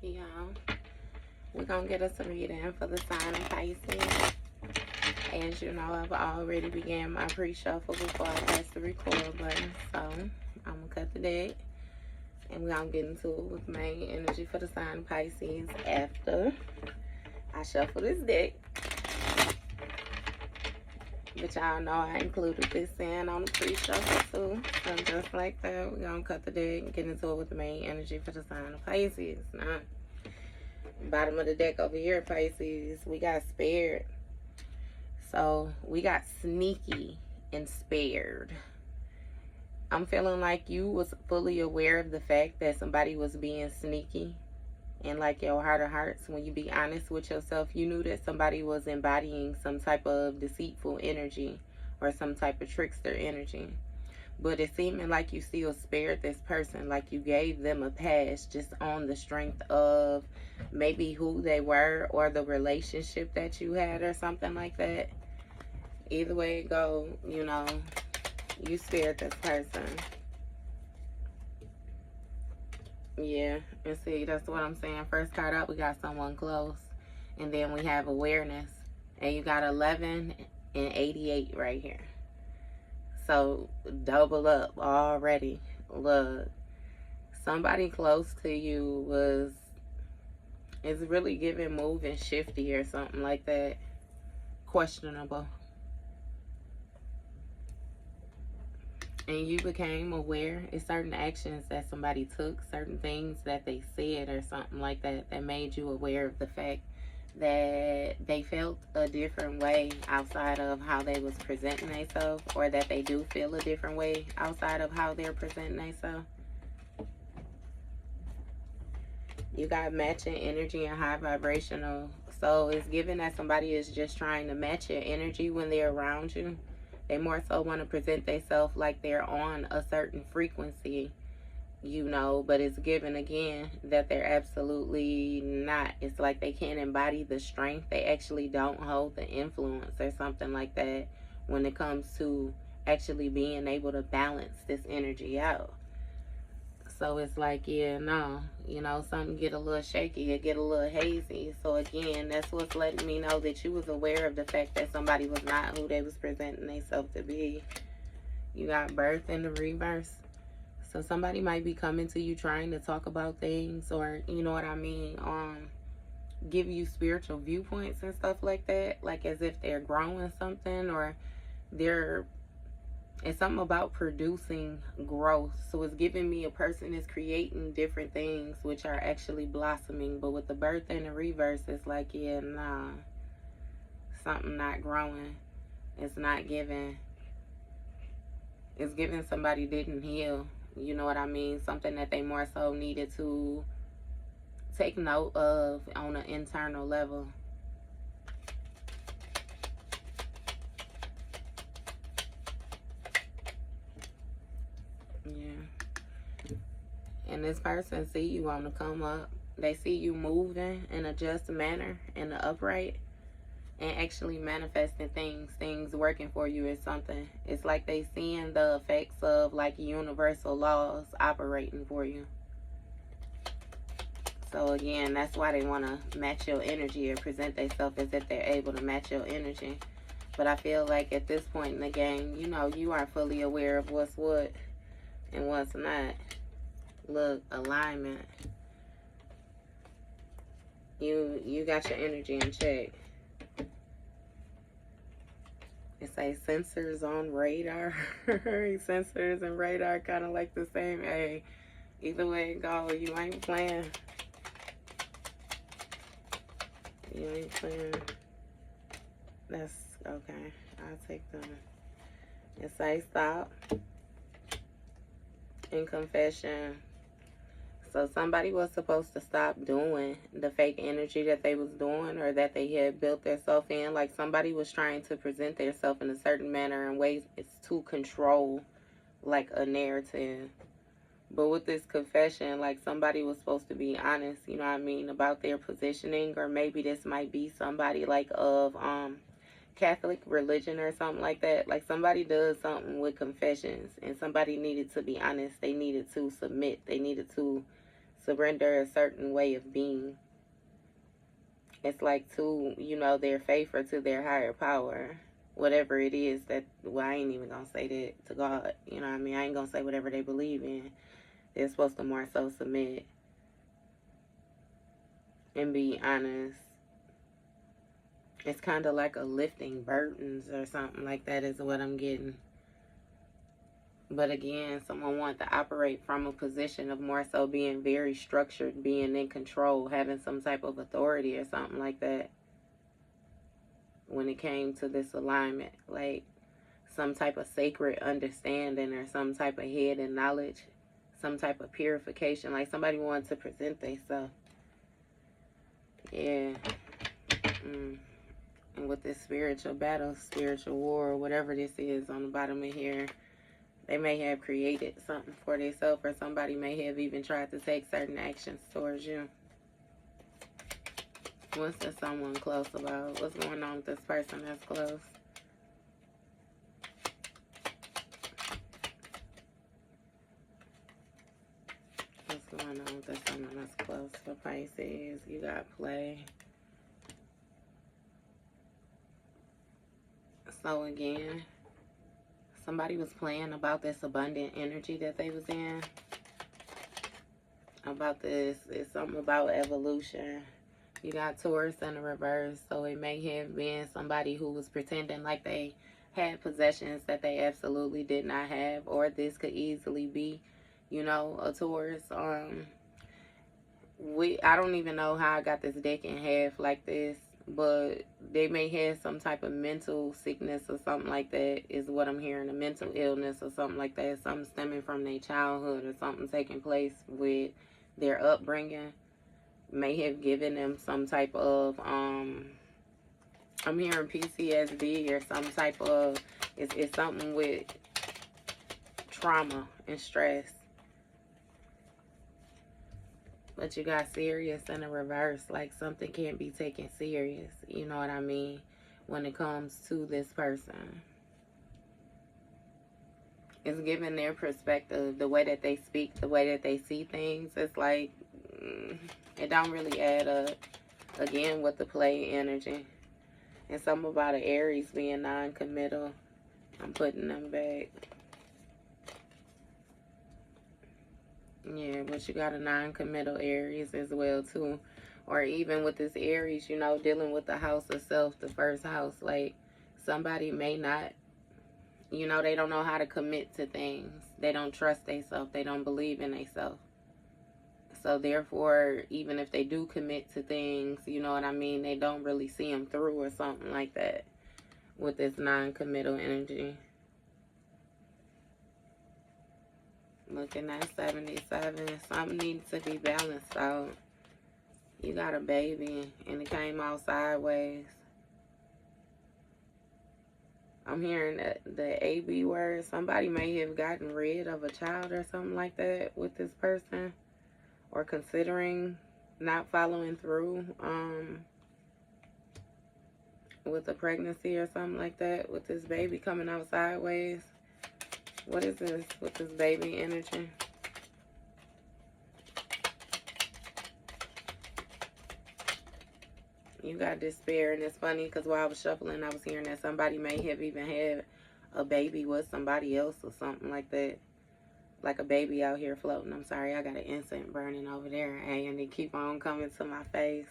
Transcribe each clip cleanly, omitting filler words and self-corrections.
y'all. We're gonna get us a reading for the sign of Pisces. As you know, I've already began my pre-shuffle before I press the record button. So I'm gonna cut the deck and we're gonna get into it with main energy for the sign of Pisces after I shuffle this deck. But y'all know I included this in on the pre-shuffle too. So just like that, we're gonna cut the deck and get into it with the main energy for the sign of Pisces. Now, bottom of the deck over here, Pisces, we got spared. So we got sneaky and spared. I'm feeling like you was fully aware of the fact that somebody was being sneaky. And like your heart of hearts, when you be honest with yourself, you knew that somebody was embodying some type of deceitful energy or some type of trickster energy. But it seeming like you still spared this person, like you gave them a pass just on the strength of maybe who they were or the relationship that you had or something like that. Either way it go, you know, you spared this person. Yeah, and see, that's what I'm saying. First card up, we got someone close. And then we have awareness. And you got 11 and 88 right here. So, double up already. Look, somebody close to you is really giving move and shifty or something like that. Questionable. And you became aware of certain actions that somebody took, certain things that they said or something like that, that made you aware of the fact that they felt a different way outside of how they was presenting themselves, or that they do feel a different way outside of how they're presenting themselves. You got matching energy and high vibrational. So it's given that somebody is just trying to match your energy when they're around you. They more so want to present themselves like they're on a certain frequency, you know, but it's given again that they're absolutely not. It's like they can't embody the strength. They actually don't hold the influence or something like that when it comes to actually being able to balance this energy out. So it's like, yeah, no, you know, something get a little shaky, it get a little hazy. So again, that's what's letting me know that you was aware of the fact that somebody was not who they was presenting themselves to be. You got birth in the reverse. So somebody might be coming to you trying to talk about things, or, you know what I mean, give you spiritual viewpoints and stuff like that, like as if they're growing something, or it's something about producing growth. So it's giving me a person is creating different things which are actually blossoming. But with the birth and the reverse, it's like, yeah, nah, something not growing. It's not giving. It's giving somebody didn't heal. You know what I mean? Something that they more so needed to take note of on an internal level. Yeah. And this person see you on the come up. They see you moving in a just manner, in the upright, and actually manifesting things working for you is something. It's like they seeing the effects of like universal laws operating for you. So again, that's why they want to match your energy or present themselves as if they're able to match your energy. But I feel like at this point in the game, you know, you are fully aware of what's what and what's not. Look, alignment. You got your energy in check. It says sensors on radar. Sensors and radar kind of like the same. Hey, either way it go, you ain't playing. You ain't playing. That's okay. I'll take them. It says stop. In confession. So somebody was supposed to stop doing the fake energy that they was doing, or that they had built themselves in. Like somebody was trying to present themselves in a certain manner and ways it's to control like a narrative. But with this confession, like somebody was supposed to be honest, you know what I mean, about their positioning. Or maybe this might be somebody like of Catholic religion or something like that. Like somebody does something with confessions and somebody needed to be honest. They needed to submit. They needed to surrender a certain way of being. It's like to, you know, their faith or to their higher power. Whatever it is that, well, I ain't even going to say that to God. You know what I mean? I ain't going to say whatever they believe in. They're supposed to more so submit and be honest. It's kind of like a lifting burdens or something like that is what I'm getting. But again, someone wants to operate from a position of more so being very structured, being in control, having some type of authority or something like that. When it came to this alignment, like some type of sacred understanding or some type of hidden knowledge, some type of purification, like somebody wanted to present themselves. Yeah. And with this spiritual battle, spiritual war, whatever this is on the bottom of here, they may have created something for themselves, or somebody may have even tried to take certain actions towards you. What's this someone close about? What's going on with this person that's close? What's going on with this someone that's close for Pisces? You got play. So again, somebody was playing about this abundant energy that they was in. About this, it's something about evolution. You got Taurus in the reverse, so it may have been somebody who was pretending like they had possessions that they absolutely did not have, or this could easily be, you know, a Taurus. I don't even know how I got this deck in half like this, but they may have some type of mental sickness or something like that is what I'm hearing, a mental illness or something like that, something stemming from their childhood or something taking place with their upbringing. May have given them some type of I'm hearing PTSD or some type of it's something with trauma and stress. But you got serious in the reverse, like something can't be taken serious, you know what I mean, when it comes to this person. It's giving their perspective, the way that they speak, the way that they see things. It's like it don't really add up. Again, with the play energy. And something about an Aries being non-committal. I'm putting them back. Yeah, but you got a non-committal Aries as well, too. Or even with this Aries, you know, dealing with the house itself, the first house. Like, somebody may not, you know, they don't know how to commit to things. They don't trust themselves. They don't believe in themselves. So therefore, even if they do commit to things, you know what I mean, they don't really see them through or something like that with this non-committal energy. Looking at 77, something needs to be balanced out. You got a baby and it came out sideways. I'm hearing the AB word. Somebody may have gotten rid of a child or something like that with this person. Or considering not following through with a pregnancy or something like that, with this baby coming out sideways. What is this with this baby energy? You got despair, and it's funny because while I was shuffling, I was hearing that somebody may have even had a baby with somebody else or something like that. Like a baby out here floating. I'm sorry, I got an incense burning over there, and they keep on coming to my face.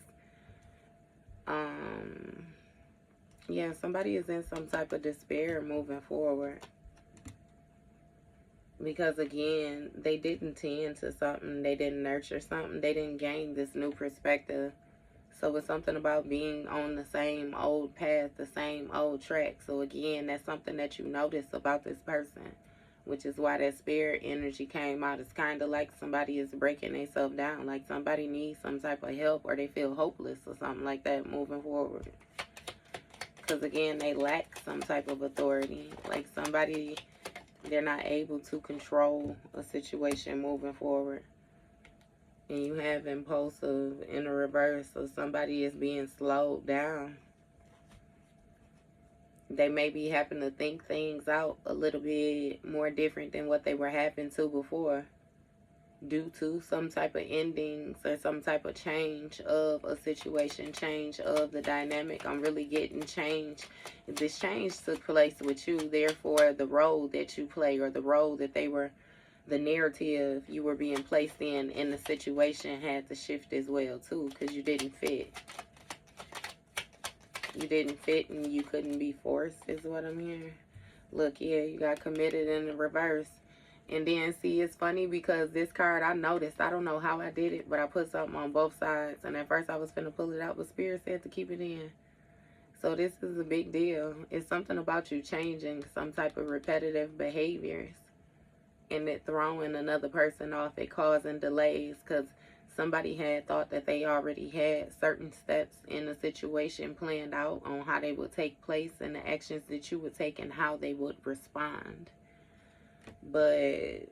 Yeah, somebody is in some type of despair moving forward. Because again, they didn't tend to something, they didn't nurture something, they didn't gain this new perspective. So it's something about being on the same old path, the same old track. So again, that's something that you notice about this person, which is why that spirit energy came out. It's kind of like somebody is breaking themselves down, like somebody needs some type of help, or they feel hopeless or something like that moving forward. Because again, they lack some type of authority, like somebody, they're not able to control a situation moving forward. And you have impulsive in the reverse, so somebody is being slowed down. They may be having to think things out a little bit more different than what they were having to before. due to some type of endings or some type of change of a situation, change of the dynamic. I'm really getting change. This change took place with you, therefore the role that you play, or the role that they were, the narrative you were being placed in the situation had to shift as well too, because you didn't fit. You didn't fit and you couldn't be forced is what I'm hearing. Look, yeah, you got committed in the reverse. And then, see, it's funny because this card, I noticed, I don't know how I did it, but I put something on both sides. And at first I was finna pull it out, but Spirit said to keep it in. So this is a big deal. It's something about you changing some type of repetitive behaviors. And it throwing another person off, it causing delays. Because somebody had thought that they already had certain steps in a situation planned out on how they would take place and the actions that you would take and how they would respond. But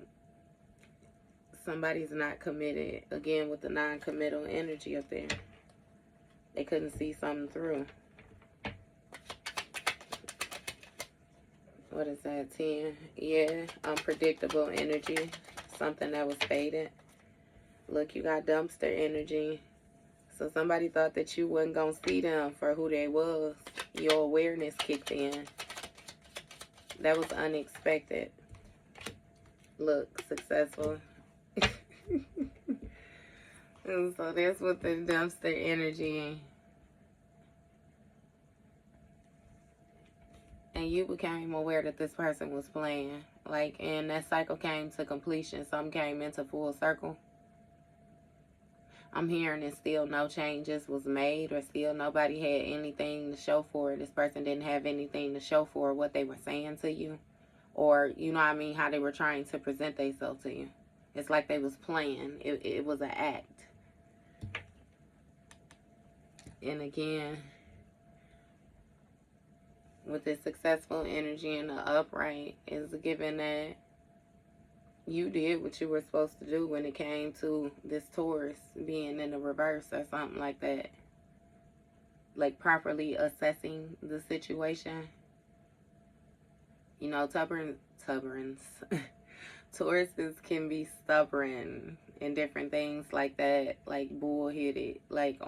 somebody's not committed. Again, with the non-committal energy up there. They couldn't see something through. What is that? 10. Yeah, unpredictable energy. Something that was faded. Look, you got dumpster energy. So somebody thought that you wasn't going to see them for who they was. Your awareness kicked in. That was unexpected. Look, successful. And so that's what the dumpster energy. And you became aware that this person was playing. Like, and that cycle came to completion. Some came into full circle. I'm hearing that still no changes was made, or still nobody had anything to show for it. This person didn't have anything to show for what they were saying to you. Or, you know what I mean, how they were trying to present themselves to you. It's like they was playing. It was an act. And again, with this successful energy in the upright, is given that you did what you were supposed to do when it came to this Taurus being in the reverse or something like that. Like properly assessing the situation. You know, Tauruses can be stubborn and different things like that. Like bullheaded. Like,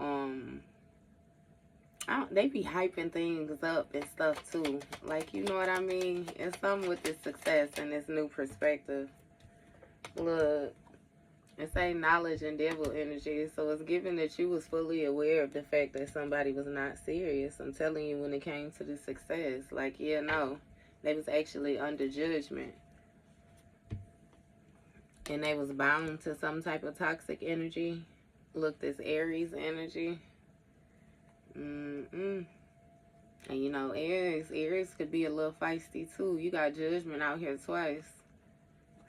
they be hyping things up and stuff too. Like, you know what I mean? It's something with this success and this new perspective. Look, it's a knowledge and devil energy. So it's given that you was fully aware of the fact that somebody was not serious. I'm telling you, when it came to the success, like, yeah, no, they was actually under judgment. And they was bound to some type of toxic energy. Look, this Aries energy. And you know, Aries could be a little feisty too. You got judgment out here twice.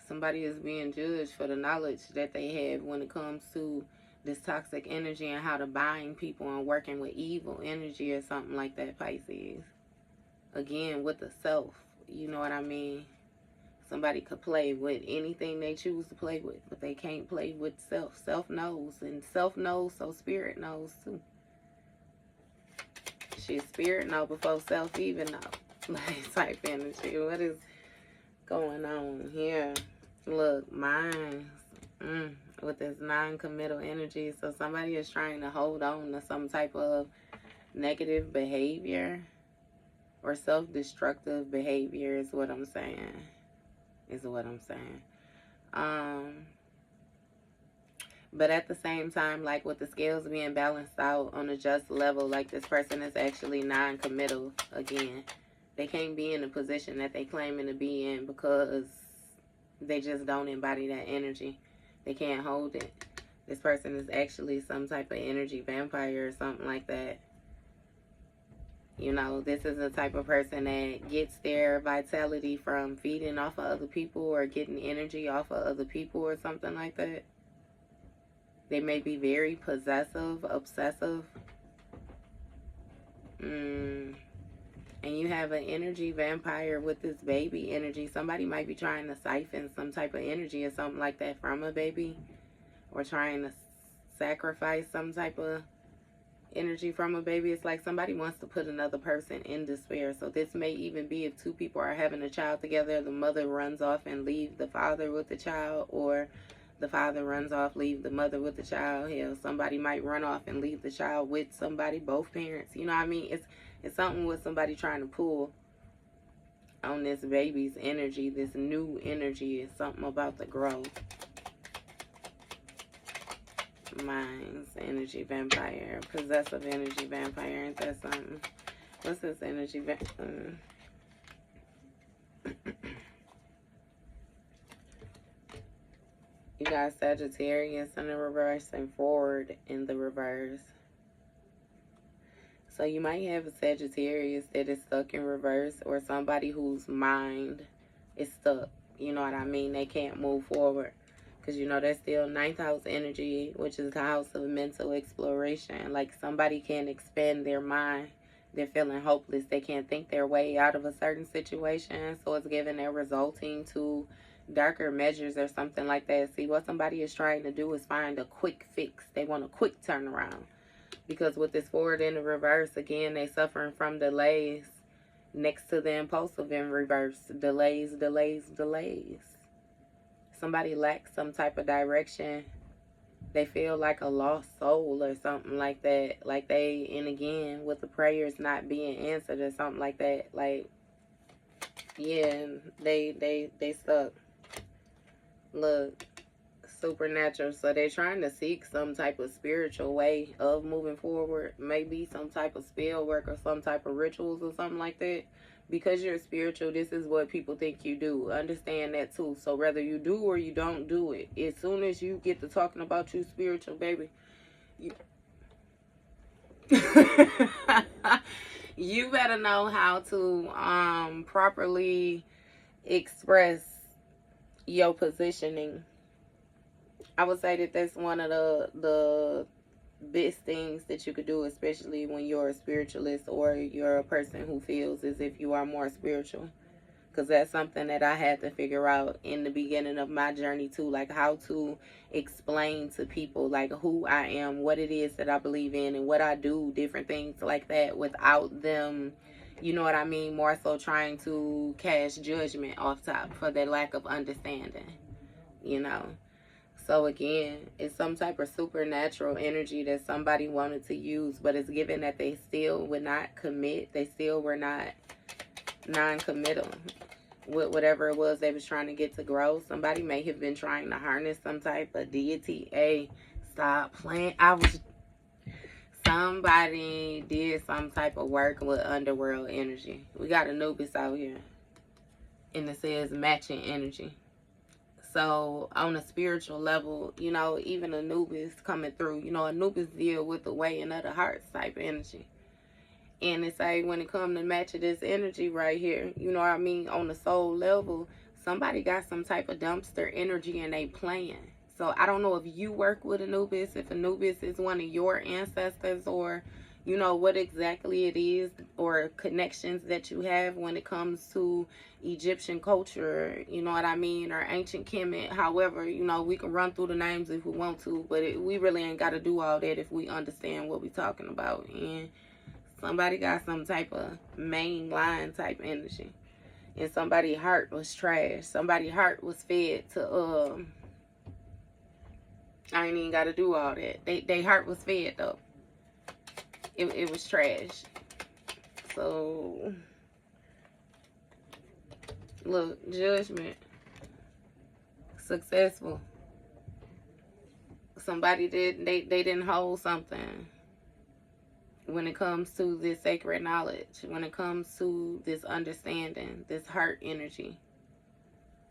Somebody is being judged for the knowledge that they have when it comes to this toxic energy and how to bind people and working with evil energy or something like that, Pisces. Again, with the self, you know what I mean? Somebody could play with anything they choose to play with, but they can't play with self. Self knows, and self knows, so spirit knows too. Shit, spirit know before self even know. Like, type energy. What is going on here? Look, minds. With this non-committal energy. So somebody is trying to hold on to some type of negative behavior or self-destructive behavior is what I'm saying. But at the same time, like with the scales being balanced out on a just level, like this person is actually non-committal again. They can't be in the position that they claiming to be in because they just don't embody that energy. They can't hold it. This person is actually some type of energy vampire or something like that. You know, this is the type of person that gets their vitality from feeding off of other people or getting energy off of other people or something like that. They may be very possessive, obsessive. And you have an energy vampire with this baby energy. Somebody might be trying to siphon some type of energy or something like that from a baby. Or trying to sacrifice some type of energy from a baby. It's like somebody wants to put another person in despair. So this may even be if two people are having a child together, the mother runs off and leaves the father with the child, or the father runs off, leave the mother with the child. Hell, somebody might run off and leave the child with somebody, both parents. You know what I mean? It's something with somebody trying to pull on this baby's energy, this new energy. Is something about the growth. Minds, energy, vampire, possessive energy, vampire. Ain't that something? What's this energy? You got Sagittarius in the reverse and forward in the reverse. So you might have a Sagittarius that is stuck in reverse, or somebody whose mind is stuck. You know what I mean? They can't move forward. Because, you know, that's still 9th house energy, which is the house of mental exploration. Like, somebody can't expand their mind. They're feeling hopeless. They can't think their way out of a certain situation. So it's giving they're resulting to darker measures or something like that. See, what somebody is trying to do is find a quick fix. They want a quick turnaround. Because with this forward in the reverse, again, they suffering from delays next to the impulsive in reverse. Delays, delays, delays. Somebody lacks some type of direction. They feel like a lost soul or something like that. Like they, and again, with the prayers not being answered or something like that. Like, yeah, they stuck. Look, supernatural. So they're trying to seek some type of spiritual way of moving forward. Maybe some type of spell work or some type of rituals or something like that. Because you're spiritual, this is what people think you do. Understand that too. So whether you do or you don't do it, as soon as you get to talking about you spiritual, baby, you better know how to properly express your positioning. I would say that that's one of the best things that you could do, especially when you're a spiritualist or you're a person who feels as if you are more spiritual. Because that's something that I had to figure out in the beginning of my journey too. Like how to explain to people like who I am, what it is that I believe in, and what I do, different things like that without them, you know what I mean, more so trying to cast judgment off top for their lack of understanding, you know. So again, it's some type of supernatural energy that somebody wanted to use, but it's given that they still would not commit. They still were not non-committal with whatever it was they was trying to get to grow. Somebody may have been trying to harness some type of deity. Hey, stop playing. Somebody did some type of work with underworld energy. We got Anubis out here. And it says matching energy. So on a spiritual level, you know, even Anubis coming through, you know, Anubis deal with the weighing of the hearts type of energy. And it's like when it comes to matching this energy right here, you know what I mean, on the soul level, somebody got some type of dumpster energy and they playing. So I don't know if you work with Anubis, if Anubis is one of your ancestors, or you know what exactly it is, or connections that you have when it comes to Egyptian culture, you know what I mean, or ancient Kemet. However, you know, we can run through the names if we want to, but we really ain't got to do all that if we understand what we're talking about. And somebody got some type of main line type energy, and somebody's heart was trash. Somebody's heart was fed to I ain't even got to do all that. They heart was fed though. It was trash. So look, judgment, successful. Somebody they didn't hold something when it comes to this sacred knowledge, when it comes to this understanding, this heart energy,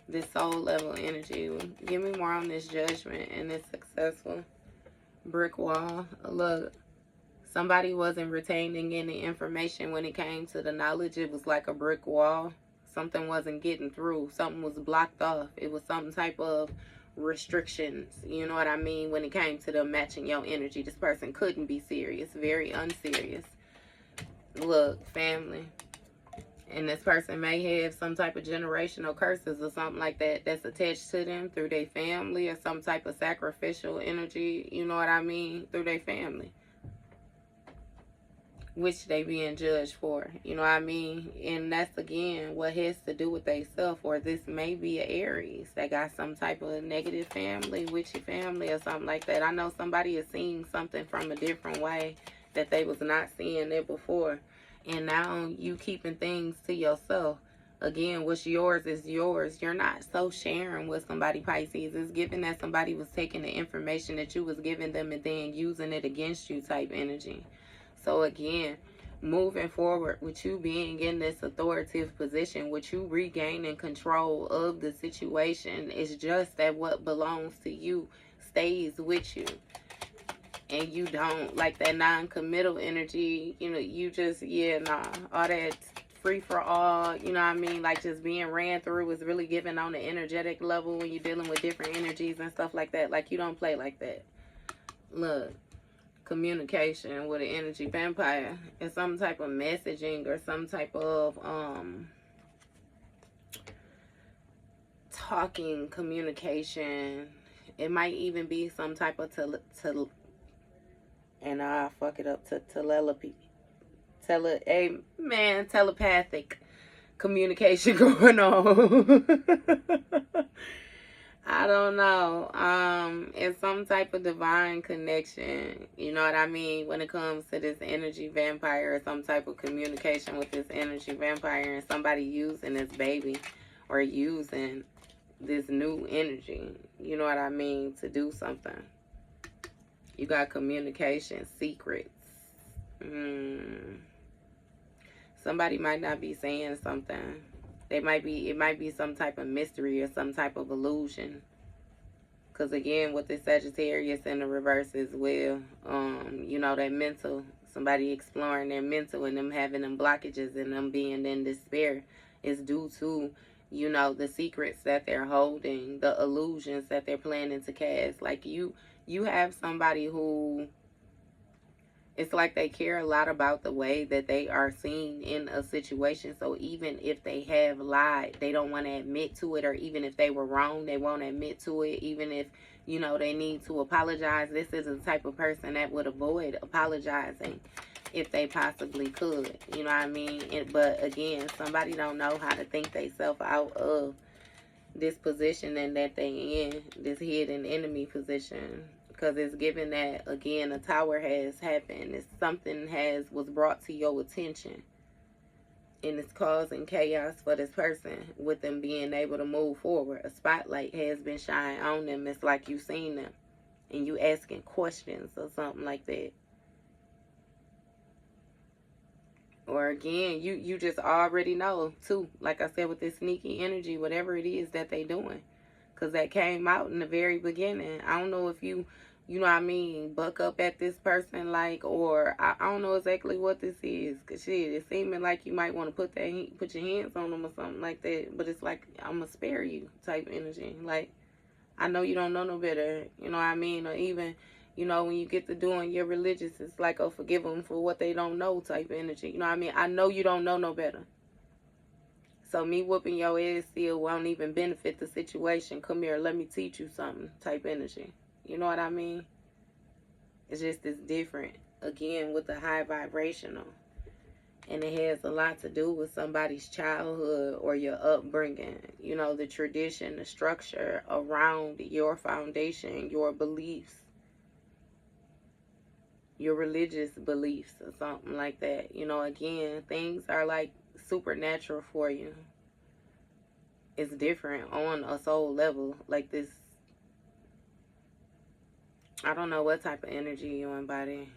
this soul level energy. Give me more on this judgment and this successful brick wall. Look, somebody wasn't retaining any information when it came to the knowledge. It was like a brick wall. Something wasn't getting through. Something was blocked off. It was some type of restrictions, you know what I mean, when it came to them matching your energy. This person couldn't be serious, very unserious. Look, family. And this person may have some type of generational curses or something like that that's attached to them through their family, or some type of sacrificial energy, you know what I mean, through their family. which they being judged for. You know what I mean? And that's, again, what has to do with they self. Or this may be an Aries that got some type of negative family, witchy family or something like that. I know somebody is seeing something from a different way that they was not seeing it before. And now you keeping things to yourself. Again, what's yours is yours. You're not so sharing with somebody, Pisces. It's given that somebody was taking the information that you was giving them and then using it against you type energy. So again, moving forward with you being in this authoritative position, with you regaining control of the situation, it's just that what belongs to you stays with you. And you don't, like that non-committal energy, you know, you just, yeah, nah, all that free for all, you know what I mean, like just being ran through is really given on the energetic level when you're dealing with different energies and stuff like that. Like, you don't play like that. Look, communication with an energy vampire is some type of messaging or some type of talking communication. It might even be some type of and I fuck it up to telepathic communication going on. I don't know. It's some type of divine connection. You know what I mean? When it comes to this energy vampire, or some type of communication with this energy vampire, and somebody using this baby or using this new energy. You know what I mean? To do something. You got communication secrets. Somebody might not be saying something. It might be some type of mystery or some type of illusion. Because again, with the Sagittarius in the reverse as well, you know, that mental, somebody exploring their mental and them having them blockages and them being in despair is due to, you know, the secrets that they're holding, the illusions that they're planning to cast. Like you have somebody who, it's like they care a lot about the way that they are seen in a situation. So even if they have lied, they don't want to admit to it. Or even if they were wrong, they won't admit to it. Even if, you know, they need to apologize. This is the type of person that would avoid apologizing if they possibly could. You know what I mean? But again, somebody don't know how to think themselves out of this position and that they in, this hidden enemy position. Because it's given that, again, a tower has happened. It's something was brought to your attention. And it's causing chaos for this person with them being able to move forward. A spotlight has been shined on them. It's like you seen them. And you asking questions or something like that. Or again, you just already know, too. Like I said, with this sneaky energy, whatever it is that they doing. Because that came out in the very beginning. I don't know if you know what I mean, buck up at this person, like, or I don't know exactly what this is. Because shit, it's seeming like you might want to put your hands on them or something like that. But it's like, I'm going to spare you type energy. Like, I know you don't know no better. You know what I mean? Or even, you know, when you get to doing your religious, it's like, oh, forgive them for what they don't know type energy. You know what I mean? I know you don't know no better. So me whooping your ass still won't even benefit the situation. Come here, let me teach you something type energy. You know what I mean? It's just it's different. Again, with the high vibrational. And it has a lot to do with somebody's childhood or your upbringing. You know, the tradition, the structure around your foundation, your beliefs. Your religious beliefs or something like that. You know, again, things are like supernatural for you. It's different on a soul level. Like this, I don't know what type of energy you embody.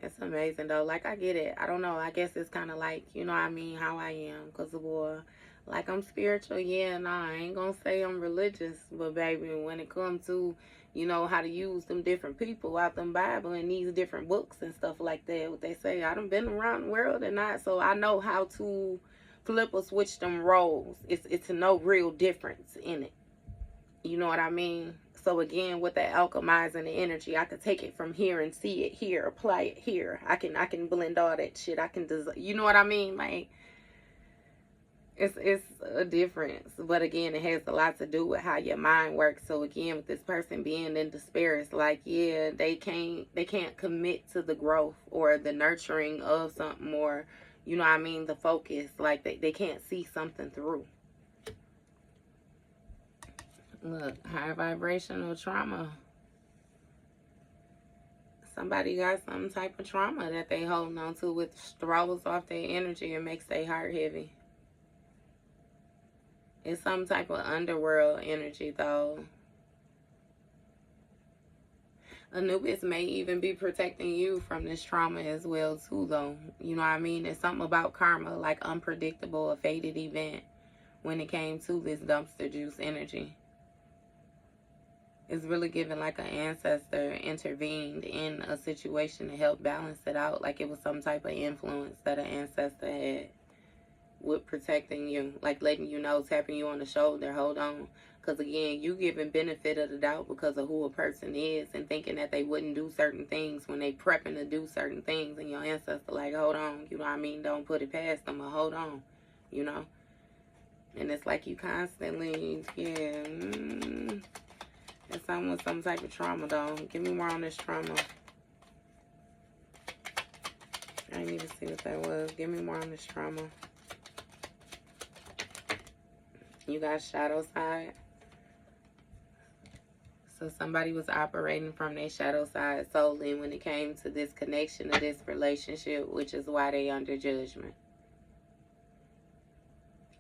It's amazing though. Like, I get it. I don't know. I guess it's kind of like, you know what I mean, how I am. Because, boy, like, I'm spiritual. Yeah, nah, I ain't going to say I'm religious. But, baby, when it comes to, you know, how to use them different people out them Bible and these different books and stuff like that, what they say, I done been around the world and not. So I know how to flip or switch them roles. It's no real difference in it. You know what I mean? So again, with that alchemizing the energy, I could take it from here and see it here, apply it here. I can blend all that shit. I can you know what I mean? Like, It's a difference, but again, it has a lot to do with how your mind works. So again, with this person being in despair, it's like, yeah, they can't commit to the growth or the nurturing of something, or you know what I mean, the focus. Like they can't see something through. Look, high vibrational trauma. Somebody got some type of trauma that they holding on to, which throws off their energy and makes their heart heavy. It's some type of underworld energy, though. Anubis may even be protecting you from this trauma as well, too, though. You know what I mean? It's something about karma, like unpredictable, a fated event when it came to this dumpster juice energy. It's really giving like an ancestor intervened in a situation to help balance it out. Like it was some type of influence that an ancestor had with protecting you, like letting you know, tapping you on the shoulder, hold on. Because again, you giving benefit of the doubt because of who a person is and thinking that they wouldn't do certain things when they prepping to do certain things, and your ancestor like, hold on, you know what I mean, don't put it past them, or hold on, you know. And it's like you constantly, yeah, it's something with some type of trauma, though. Give me more on this trauma. I didn't even see what that was. Give me more on this trauma. You got shadow side. So somebody was operating from their shadow side solely when it came to this connection to this relationship, which is why they under judgment.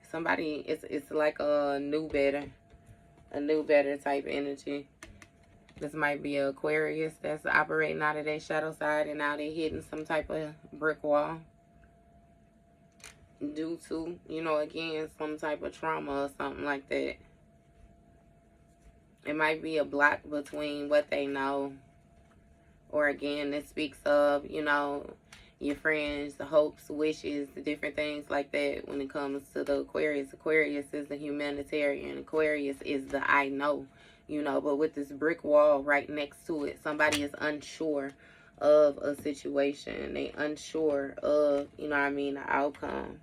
Somebody, it's like a new better type energy. This might be an Aquarius that's operating out of their shadow side, and now they're hitting some type of brick wall due to, you know, again, some type of trauma or something like that. It might be a block between what they know, or again, it speaks of, you know, your friends, the hopes, wishes, the different things like that when it comes to the Aquarius. Aquarius is the humanitarian. Aquarius is the I know, you know, but with this brick wall right next to it, somebody is unsure of a situation. They unsure of, you know what I mean, the outcome.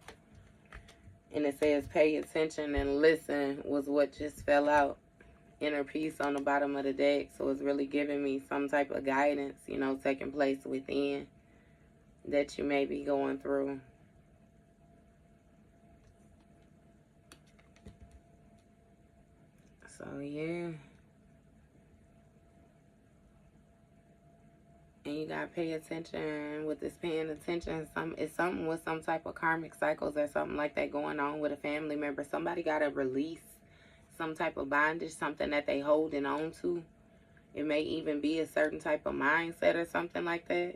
And it says pay attention and listen was what just fell out. Inner peace on the bottom of the deck. So it's really giving me some type of guidance, you know, taking place within that you may be going through. So yeah. And you gotta pay attention with this paying attention. It's something with some type of karmic cycles or something like that going on with a family member. Somebody gotta release some type of bondage, something that they holding on to. It may even be a certain type of mindset or something like that.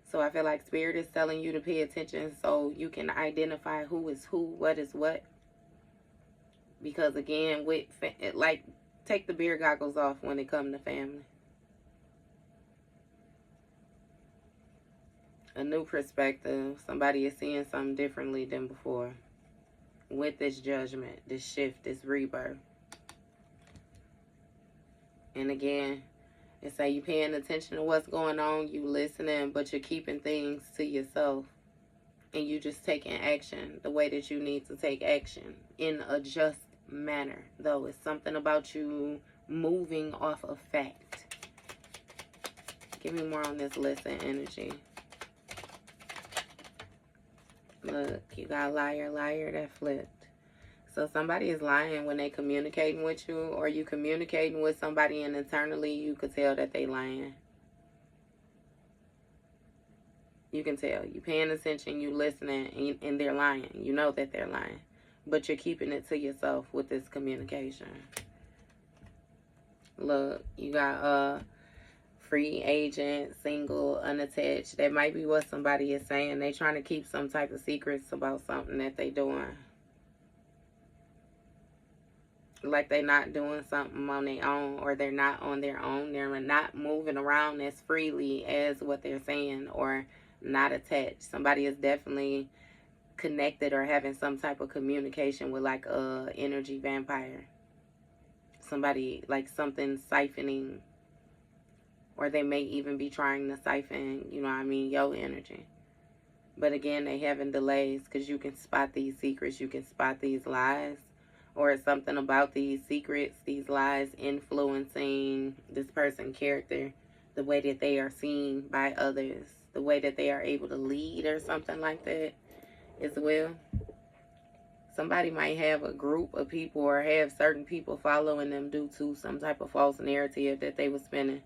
So I feel like Spirit is telling you to pay attention so you can identify who is who, what is what. Because again, with like, take the beer goggles off when it comes to family. A new perspective. Somebody is seeing something differently than before. With this judgment, this shift, this rebirth. And again, it's like you paying attention to what's going on, you listening, but you're keeping things to yourself. And you just taking action the way that you need to take action in a just manner. Though it's something about you moving off of fact. Give me more on this listen energy. Look, you got liar, liar, that flipped. So somebody is lying when they communicating with you, or you communicating with somebody and internally you could tell that they lying. You can tell. You paying attention, you listening, and they're lying. You know that they're lying. But you're keeping it to yourself with this communication. Look, you got free agent, single, unattached. That might be what somebody is saying. They trying to keep some type of secrets about something that they doing. Like they're not doing something on their own, or they're not on their own. They're not moving around as freely as what they're saying, or not attached. Somebody is definitely connected or having some type of communication with like a energy vampire. Somebody, like something siphoning, or they may even be trying to siphon, you know what I mean, your energy. But again, they having delays because you can spot these secrets. You can spot these lies. Or it's something about these secrets, these lies influencing this person's character, the way that they are seen by others, the way that they are able to lead or something like that as well. Somebody might have a group of people or have certain people following them due to some type of false narrative that they were spinning.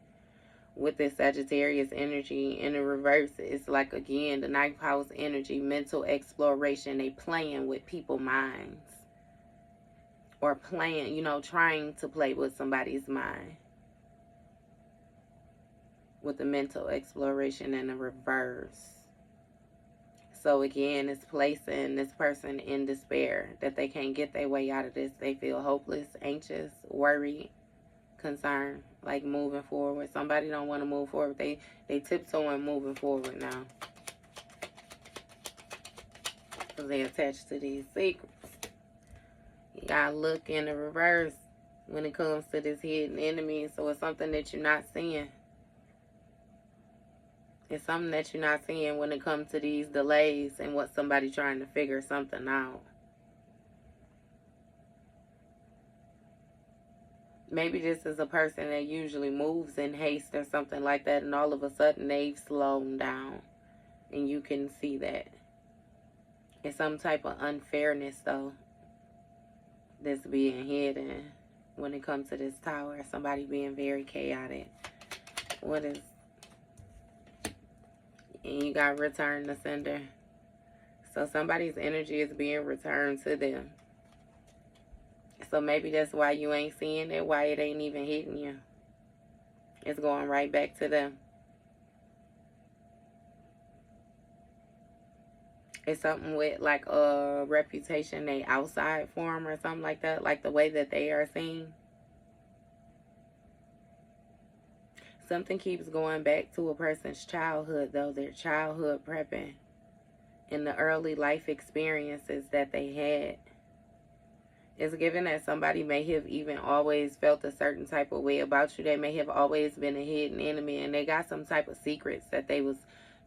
With this Sagittarius energy in the reverse, it's like, again, the ninth house energy, mental exploration. They playing with people's minds. Or playing, you know, trying to play with somebody's mind. With the mental exploration in the reverse. So again, it's placing this person in despair that they can't get their way out of this. They feel hopeless, anxious, worried, concerned, like moving forward. Somebody don't want to move forward. They tiptoeing moving forward now. Because they attached to these secrets. You gotta look in the reverse when it comes to this hidden enemy. So it's something that you're not seeing. It's something that you're not seeing when it comes to these delays and what somebody trying to figure something out. Maybe this is a person that usually moves in haste or something like that, and all of a sudden they've slowed down. And you can see that. It's some type of unfairness, though, that's being hidden when it comes to this tower. Somebody being very chaotic. What is... And you got return to sender. So somebody's energy is being returned to them. So maybe that's why you ain't seeing it, why it ain't even hitting you. It's going right back to them. It's something with like a reputation they outside form or something like that. Like the way that they are seen. Something keeps going back to a person's childhood, though. Their childhood prepping and the early life experiences that they had. It's given that somebody may have even always felt a certain type of way about you. They may have always been a hidden enemy, and they got some type of secrets that they was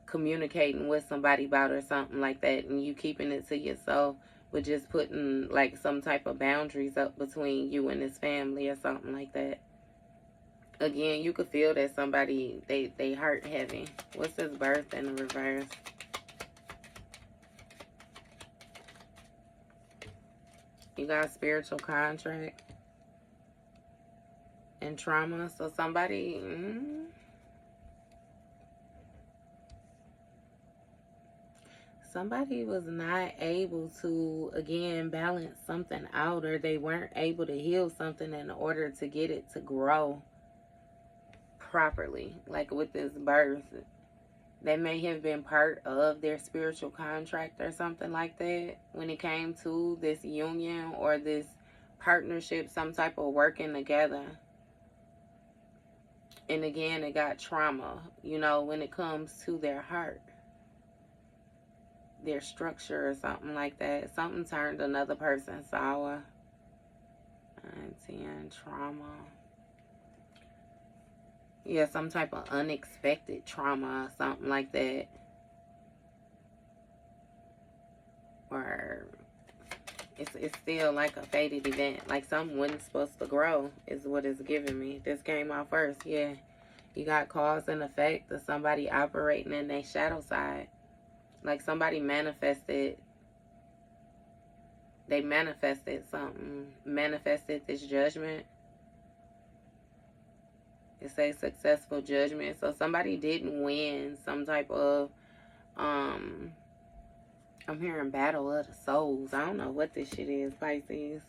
communicating with somebody about or something like that, and you keeping it to yourself, but just putting like some type of boundaries up between you and this family or something like that. Again, you could feel that somebody, they hurt heavy. What's this birth in the reverse? You got spiritual contract and trauma. So somebody... somebody was not able to, again, balance something out, or they weren't able to heal something in order to get it to grow properly. Like with this birth, that may have been part of their spiritual contract or something like that when it came to this union or this partnership, some type of working together. And again, it got trauma, you know, when it comes to their heart, their structure or something like that. Something turned another person sour. 10, trauma. Yeah, some type of unexpected trauma or something like that. Or it's still like a fated event. Like something wasn't supposed to grow is what it's giving me. This came out first, yeah. You got cause and effect of somebody operating in their shadow side. Like somebody manifested. They manifested something. Manifested this judgment. It's a successful judgment. So somebody didn't win some type of, I'm hearing battle of the souls. I don't know what this shit is, Pisces.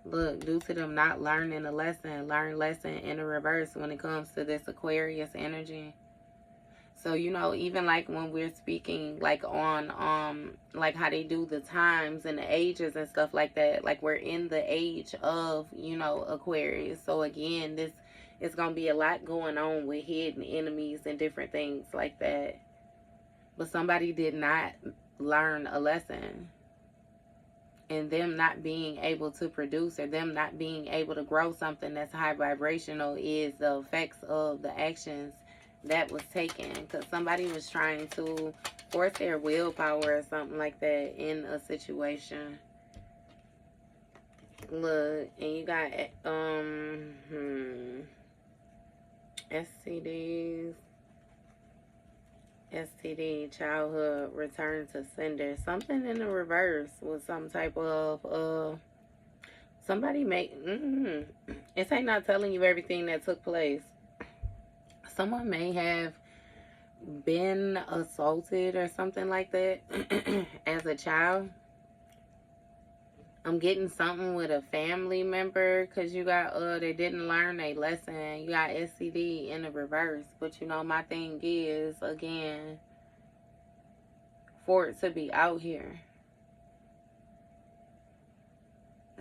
Look, due to them not learning a lesson, learn lesson in the reverse when it comes to this Aquarius energy. So, you know, even like when we're speaking like on, like how they do the times and the ages and stuff like that, like we're in the age of, you know, Aquarius. So again, this is going to be a lot going on with hidden enemies and different things like that. But somebody did not learn a lesson. And them not being able to produce or them not being able to grow something that's high vibrational is the effects of the actions that was taken, because somebody was trying to force their willpower or something like that in a situation. Look, and you got STDs, STD, childhood, return to sender. Something in the reverse was some type of somebody make it's ain't not telling you everything that took place. Someone may have been assaulted or something like that as a child. I'm getting something with a family member, because you got they didn't learn a lesson. You got SCD in the reverse. But you know, my thing is, again, for it to be out here.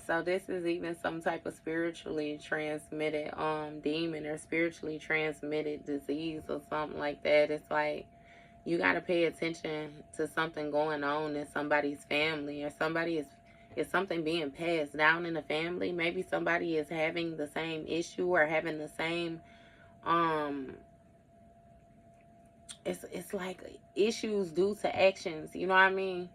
So this is even some type of spiritually transmitted demon or spiritually transmitted disease or something like that. It's like you got to pay attention to something going on in somebody's family, or somebody is something being passed down in the family. Maybe somebody is having the same issue or having the same it's like issues due to actions, you know what I mean?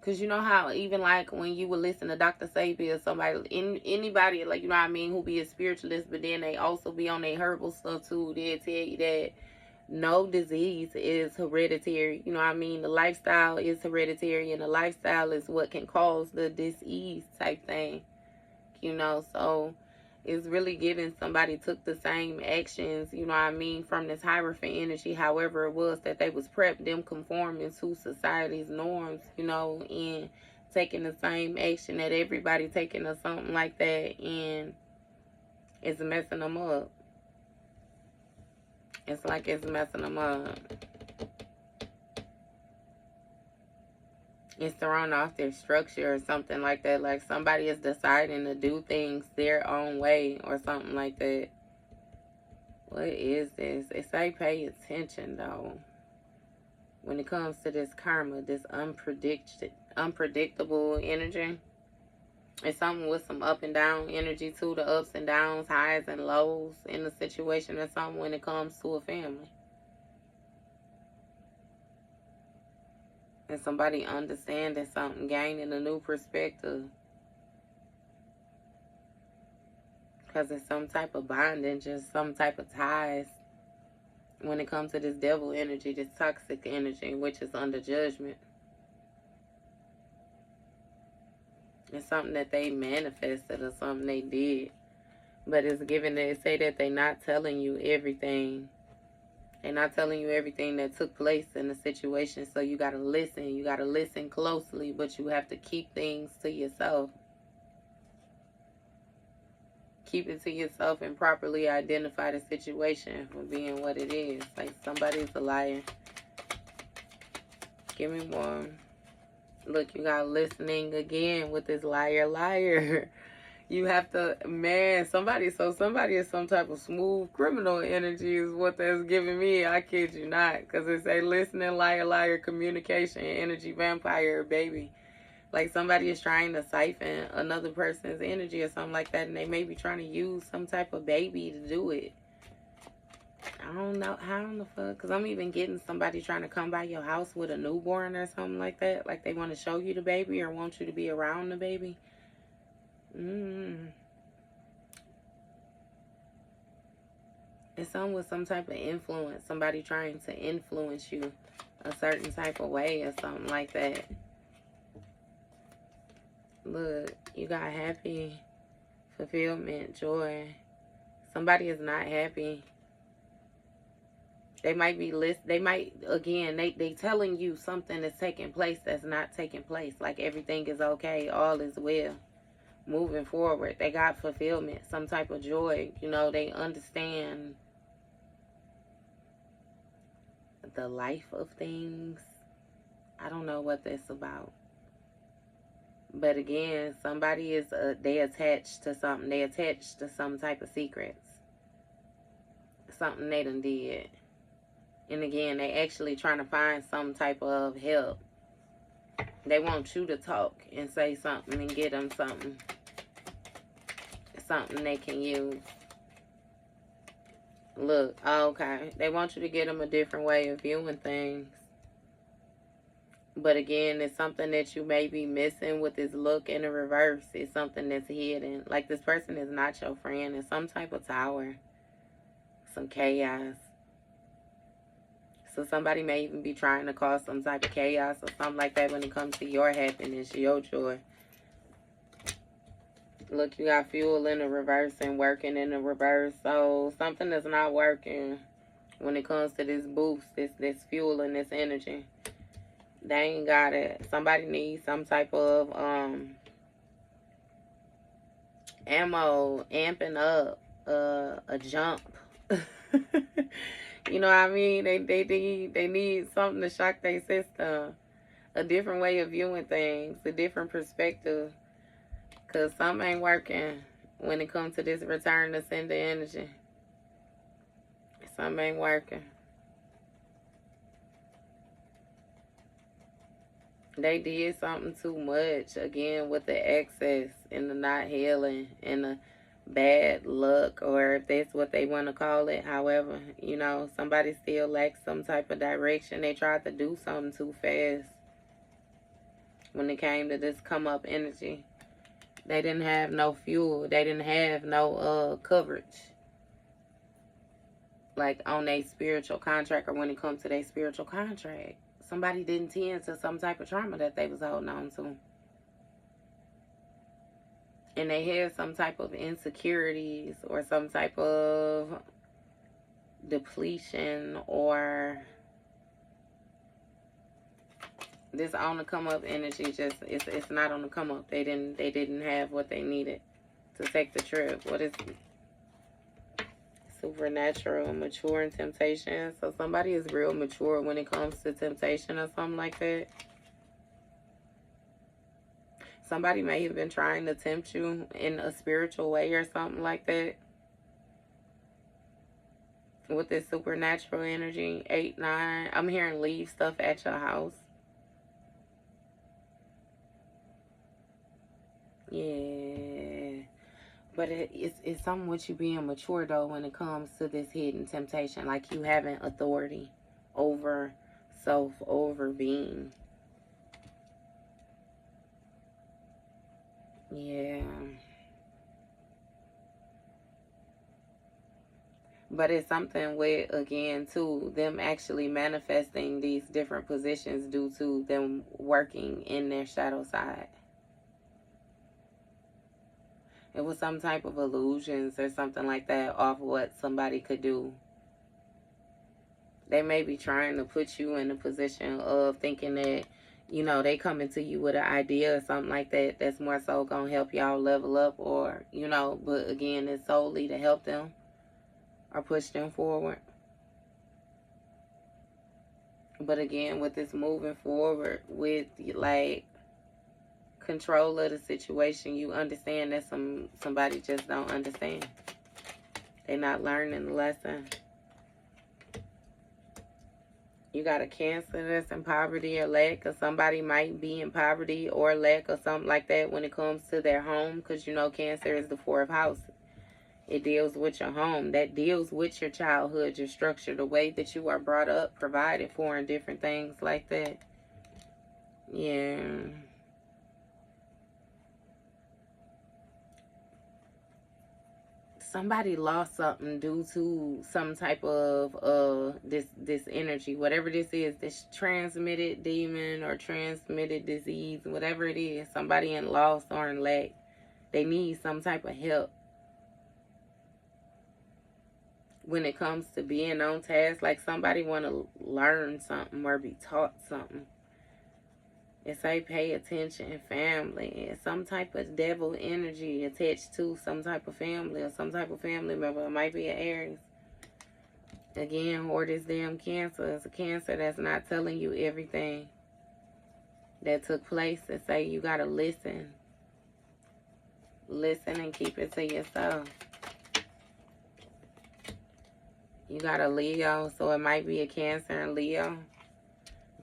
Because you know how even like when you would listen to Dr. Sabi or somebody, anybody, like, you know what I mean, who be a spiritualist, but then they also be on their herbal stuff too, they'll tell you that no disease is hereditary. You know what I mean? The lifestyle is hereditary, and the lifestyle is what can cause the disease type thing. You know, so it's really giving somebody took the same actions, you know what I mean, from this Hierophant energy, however it was that they was prepped, them conforming to society's norms, you know, and taking the same action that everybody taking or something like that, and it's messing them up. It's like it's messing them up. It's throwing off their structure or something like that. Like somebody is deciding to do things their own way or something like that. What is this? It say pay attention though. When it comes to this karma, this unpredictable energy. It's something with some up and down energy too. The ups and downs, highs and lows in the situation, or something when it comes to a family. And somebody understanding something, gaining a new perspective. Because it's some type of bonding, just some type of ties. When it comes to this devil energy, this toxic energy, which is under judgment. It's something that they manifested or something they did. But it's given, they say that they're not telling you everything. They're not telling you everything that took place in the situation. So you got to listen. You got to listen closely. But you have to keep things to yourself. Keep it to yourself and properly identify the situation for being what it is. Like somebody's a liar. Give me one. Look, you got listening again with this liar. You have to, man, somebody is some type of smooth criminal energy is what that's giving me. I kid you not. Because it's a listening, liar, communication, energy vampire, baby. Like somebody is trying to siphon another person's energy or something like that. And they may be trying to use some type of baby to do it. I don't know. How in the fuck? Because I'm even getting somebody trying to come by your house with a newborn or something like that. Like they want to show you the baby or want you to be around the baby. It's something with some type of influence. Somebody trying to influence you a certain type of way or something like that. Look, you got happy, fulfillment, joy. Somebody is not happy. They might be they telling you something is taking place that's not taking place. Like everything is okay, all is well. Moving forward, they got fulfillment, some type of joy. You know, they understand the life of things. I don't know what that's about. But again, somebody is, they attached to something. They attached to some type of secrets. Something they done did. And again, they actually trying to find some type of help. They want you to talk and say something and get them something. Something they can use. Look, okay. They want you to get them a different way of viewing things. But again, it's something that you may be missing with this look in the reverse. It's something that's hidden. Like, this person is not your friend. It's some type of tower. Some chaos. So somebody may even be trying to cause some type of chaos or something like that when it comes to your happiness, your joy. Look, you got fuel in the reverse and working in the reverse. So something is not working when it comes to this boost, this fuel and this energy. They ain't got it. Somebody needs some type of ammo, amping up, a jump. You know what I mean? They need something to shock their system. A different way of viewing things, a different perspective. Because something ain't working when it comes to this return to sender energy. Something ain't working. They did something too much. Again, with the excess and the not healing and the bad luck, or if that's what they want to call it. However, you know, somebody still lacks some type of direction. They tried to do something too fast when it came to this come up energy. They didn't have no fuel. They didn't have no coverage. Like on their spiritual contract, or when it comes to their spiritual contract. Somebody didn't tend to some type of trauma that they was holding on to. And they had some type of insecurities or some type of depletion, or this on the come up energy. Just it's not on the come up. They didn't have what they needed to take the trip. What is it? Supernatural, mature in temptation. So somebody is real mature when it comes to temptation or something like that. Somebody may have been trying to tempt you in a spiritual way or something like that. With this supernatural energy, 8, 9. I'm hearing leave stuff at your house. Yeah. But it's something with you being mature, though, when it comes to this hidden temptation. Like you having authority over self, over being. Yeah. But it's something with, again, too, them actually manifesting these different positions due to them working in their shadow side. It was some type of illusions or something like that off what somebody could do. They may be trying to put you in a position of thinking that, you know, they coming to you with an idea or something like that that's more so going to help y'all level up, or, you know, but again, it's solely to help them or push them forward. But again, with this moving forward with, like, control of the situation, you understand that somebody just don't understand. They're not learning the lesson. You got a Cancer that's in poverty or lack, or somebody might be in poverty or lack or something like that when it comes to their home, because you know Cancer is the 4th house. It deals with your home. That deals with your childhood, your structure, the way that you are brought up, provided for, and different things like that. Yeah. Somebody lost something due to some type of this energy, whatever this is, this transmitted demon or transmitted disease, whatever it is. Somebody in loss or in lack, they need some type of help when it comes to being on task. Like somebody want to learn something or be taught something. It's like pay attention, family. Some type of devil energy attached to some type of family or some type of family member. It might be an Aries. Again, or this damn Cancer. It's a Cancer that's not telling you everything that took place. And say you got to listen. Listen and keep it to yourself. You got a Leo, so it might be a Cancer and Leo.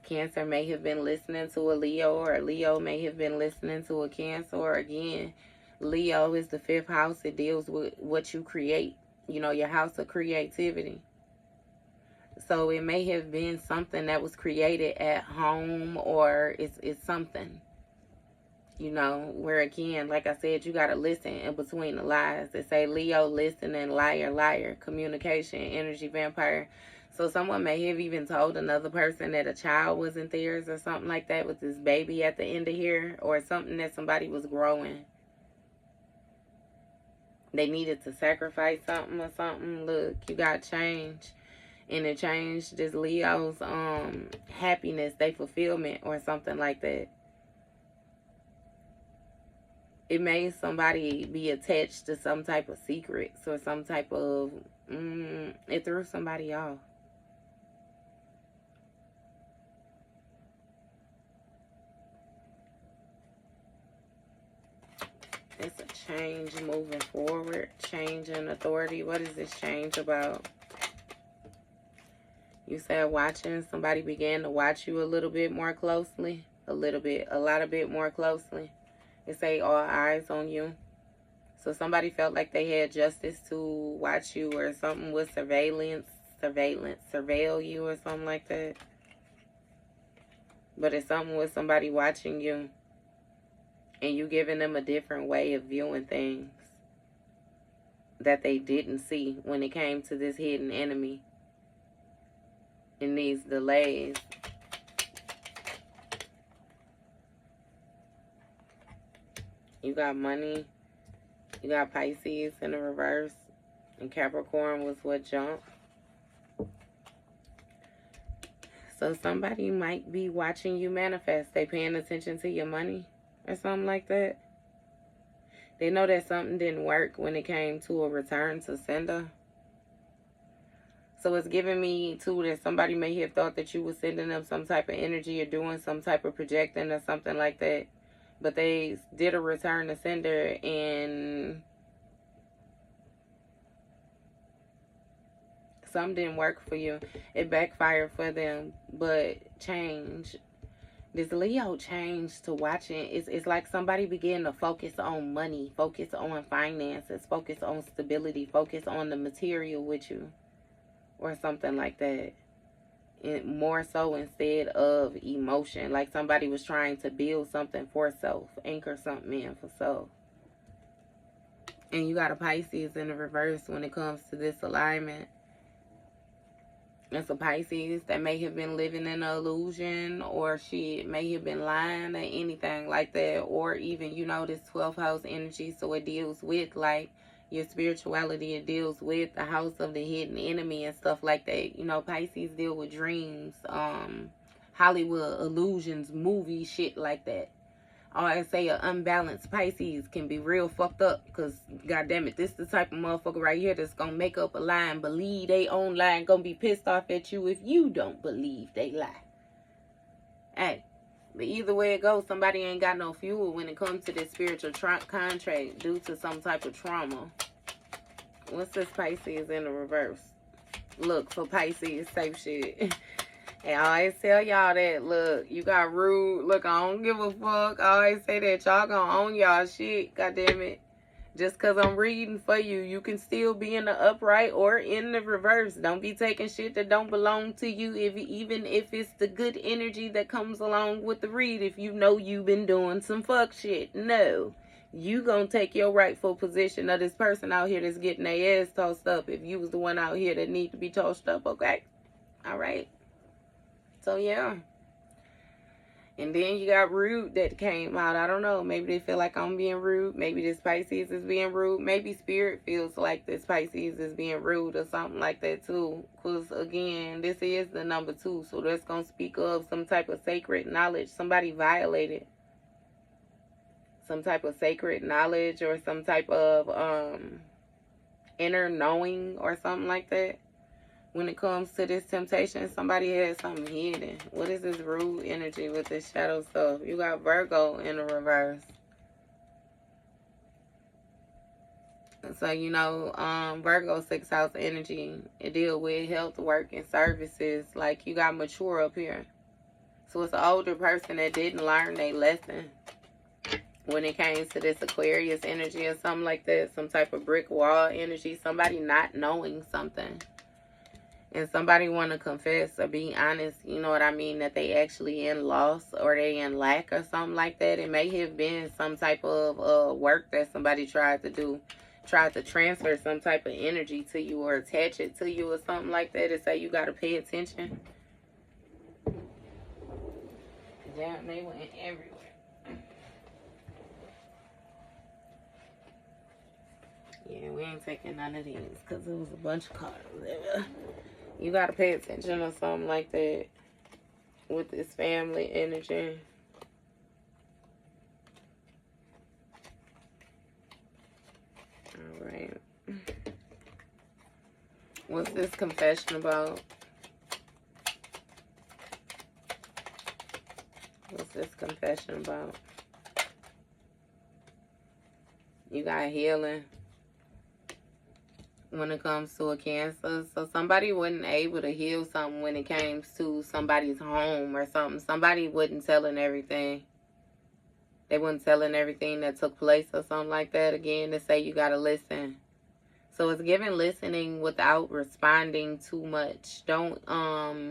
Cancer may have been listening to a Leo, or a Leo may have been listening to a Cancer. Or again, Leo is the 5th house. It deals with what you create. You know, your house of creativity. So it may have been something that was created at home, or it's something, you know, where again, like I said, you got to listen in between the lies. They say Leo, listening, liar, liar, communication, energy vampire. So someone may have even told another person that a child wasn't theirs or something like that, with this baby at the end of here, or something that somebody was growing. They needed to sacrifice something or something. Look, you got change. And it changed this Leo's happiness, their fulfillment, or something like that. It made somebody be attached to some type of secrets or some type of, it threw somebody off. It's a change moving forward, change in authority. What is this change about? You said watching, somebody began to watch you a little bit more closely, a lot bit more closely. It say all eyes on you. So somebody felt like they had justice to watch you, or something with surveil you or something like that. But it's something with somebody watching you and you giving them a different way of viewing things that they didn't see when it came to this hidden enemy in these delays. You got money. You got Pisces in the reverse. And Capricorn was what jumped. So somebody might be watching you manifest. They paying attention to your money or something like that. They know that something didn't work when it came to a return to sender. So it's giving me, too, that somebody may have thought that you were sending them some type of energy or doing some type of projecting or something like that. But they did a return to sender and something didn't work for you. It backfired for them. But change. This Leo changed to watching. It's like somebody began to focus on money, focus on finances, focus on stability, focus on the material with you. Or something like that. More so instead of emotion. Like somebody was trying to build something for self. Anchor something in for self. And you got a Pisces in the reverse when it comes to this alignment. It's a Pisces that may have been living in an illusion, or she may have been lying or anything like that. Or even, you know, this 12th house energy. So it deals with like your spirituality. It deals with the house of the hidden enemy and stuff like that. You know, Pisces deal with dreams, Hollywood illusions, movie shit like that. Or I say an unbalanced Pisces can be real fucked up, because goddamn it, this the type of motherfucker right here that's gonna make up a lie and believe they own lie, and gonna be pissed off at you if you don't believe they lie. Hey, but either way it goes, somebody ain't got no fuel when it comes to this spiritual contract due to some type of trauma. What's this Pisces in the reverse? Look, for Pisces, safe shit. And I always tell y'all that, look, you got rude. Look, I don't give a fuck. I always say that y'all gonna own y'all shit. God damn it. Just because I'm reading for you, you can still be in the upright or in the reverse. Don't be taking shit that don't belong to you, even if it's the good energy that comes along with the read. If you know you've been doing some fuck shit. No. You gonna take your rightful position of this person out here that's getting their ass tossed up. If you was the one out here that need to be tossed up, okay? All right. So, yeah. And then you got rude that came out. I don't know. Maybe they feel like I'm being rude. Maybe this Pisces is being rude. Maybe Spirit feels like this Pisces is being rude or something like that, too. Because, again, this is the number 2. So, that's going to speak of some type of sacred knowledge. Somebody violated some type of sacred knowledge, or some type of inner knowing or something like that. When it comes to this temptation, somebody has something hidden. What is this rude energy with this shadow stuff? You got Virgo in the reverse. So, you know, Virgo 6th house energy, it deals with health, work, and services. Like, you got mature up here. So, it's an older person that didn't learn their lesson. when it came to this Aquarius energy or something like that, some type of brick wall energy, somebody not knowing something. And somebody want to confess or be honest, you know what I mean, that they actually in loss or they in lack or something like that. It may have been some type of work that somebody tried to do, tried to transfer some type of energy to you or attach it to you or something like that and say you got to pay attention. Damn, they went everywhere. Yeah, we ain't taking none of these because it was a bunch of cards. You got to pay attention or something like that with this family energy. All right. What's this confession about? What's this confession about? You got healing when it comes to a Cancer. So somebody wasn't able to heal something when it came to somebody's home or something. Somebody wasn't telling everything. They wasn't telling everything that took place or something like that. Again, to say you got to listen. So it's giving listening without responding too much. Don't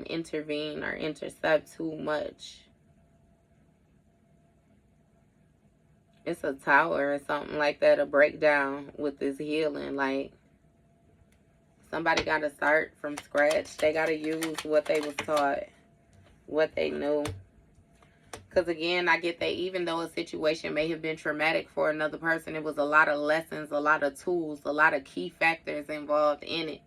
intervene or intercept too much. It's a tower or something like that, a breakdown with this healing. Like, somebody got to start from scratch. They got to use what they was taught, what they knew. Because, again, I get that even though a situation may have been traumatic for another person, it was a lot of lessons, a lot of tools, a lot of key factors involved in it.